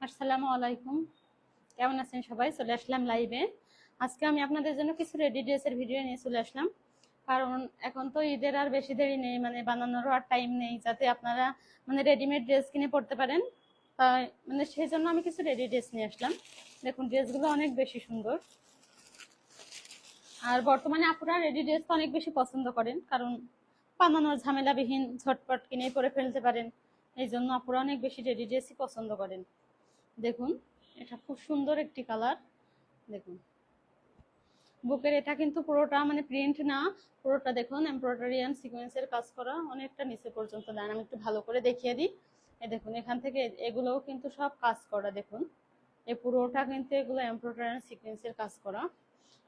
আসসালামু আলাইকুম। কেমন আছেন সবাই? চলে আসলাম লাইভে। আজকে আমি আপনাদের জন্য কিছু রেডি ড্রেসের ভিডিও নিয়ে চলে আসলাম। কারণ এখন তো ঈদের আর বেশি দেরি নেই, মানে বানানোরও আর টাইম নেই, যাতে আপনারা মানে রেডিমেড ড্রেস কিনে পড়তে পারেন। তাই মানে সেই জন্য আমি কিছু রেডি ড্রেস নিয়ে আসলাম। দেখুন, ড্রেসগুলো অনেক বেশি সুন্দর। আর বর্তমানে আপুরা রেডি ড্রেস অনেক বেশি পছন্দ করেন, কারণ বানানোর ঝামেলাবিহীন ঝটপট কিনে পরে ফেলতে পারেন। এই জন্য আপুরা অনেক বেশি রেডি ড্রেসই পছন্দ করেন। দেখুন, এটা খুব সুন্দর একটি কালার। দেখুন, বুকের এটা কিন্তু পুরোটা মানে প্রিন্ট না, পুরোটা দেখুন এমব্রয়ডারি এন্ড সিকোয়েন্সের কাজ করা, অনেকটা নিচে পর্যন্ত দেন। আমি একটু ভালো করে দেখিয়ে দিই। এই দেখুন, এখান থেকে এগুলোও কিন্তু সব কাজ করা। দেখুন, এই পুরোটা কিন্তু এগুলো এমব্রয়ডারি এন্ড সিকোয়েন্সের কাজ করা।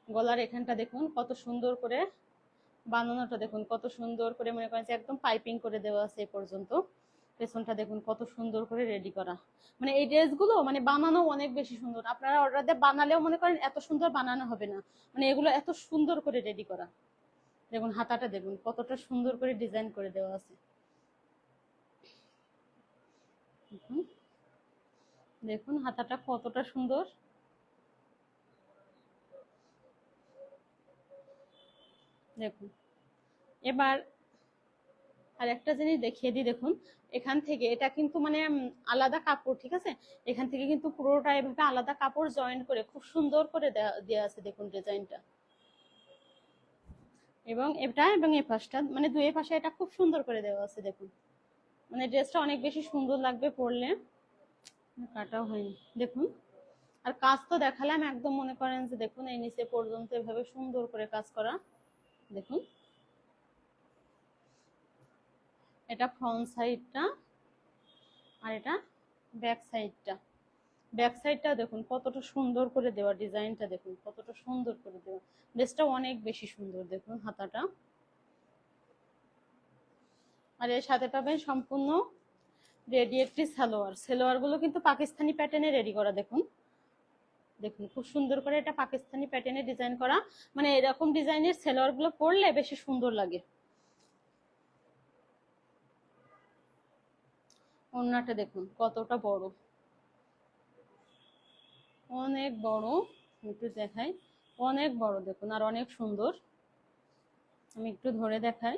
গলার এখানটা দেখুন কত সুন্দর করে বানানোটা, দেখুন কত সুন্দর করে, মনে করেন যে একদম পাইপিং করে দেওয়া আছে এ পর্যন্ত। পেছনটা দেখুন কত সুন্দর করে রেডি করা। মানে এই ড্রেসগুলো মানে বানানো অনেক বেশি সুন্দর। আপনারা অর্ডার দিয়ে বানালেও মনে করেন এত সুন্দর বানানো হবে না, মানে এগুলো এত সুন্দর করে রেডি করা। দেখুন হাতাটা দেখুন কতটা সুন্দর করে ডিজাইন করে দেওয়া আছে। দেখুন হাতাটা কতটা সুন্দর। দেখুন, এবার আর একটা জিনিস দেখিয়ে দিই। দেখুন, এখান থেকে এটা কিন্তু মানে আলাদা কাপড়, ঠিক আছে? এখান থেকে কিন্তু পুরোটা এভাবে আলাদা কাপড় জয়েন্ট করে খুব সুন্দর করে দেওয়া আছে। দেখুন ডিজাইনটা, এবং এটা এবং এই পাশটা মানে দুই পাশে এটা খুব সুন্দর করে দেওয়া আছে। দেখুন, মানে ড্রেসটা অনেক বেশি সুন্দর লাগবে পরলে। কাটাও হয়নি দেখুন। আর কাজ তো দেখালাম একদম, মনে করেন যে দেখুন এই নিচে পর্যন্ত এভাবে সুন্দর করে কাজ করা। দেখুন, এটা ফ্রন্ট সাইডটা, আর এটা ব্যাক সাইডটা। ব্যাক সাইডটা দেখুন কতটা সুন্দর করে দেওয়া, ডিজাইনটা দেখুন কতটা সুন্দর করে দেওয়া। ড্রেসটা অনেক বেশি সুন্দর। দেখুন হাতাটা, আর এর সাথে পাবেন সম্পূর্ণ রেডি একটি সালোয়ার। সালোয়ারগুলো কিন্তু পাকিস্তানি প্যাটার্নে রেডি করা। দেখুন, দেখুন খুব সুন্দর করে এটা পাকিস্তানি প্যাটার্নে ডিজাইন করা। মানে এরকম ডিজাইনের সালোয়ারগুলো পরলে বেশি সুন্দর লাগে। ওড়নাটা দেখুন কতটা বড়, অনেক বড়। একটু দেখাই, অনেক বড় দেখুন, আর অনেক সুন্দর। আমি একটু ধরে দেখাই।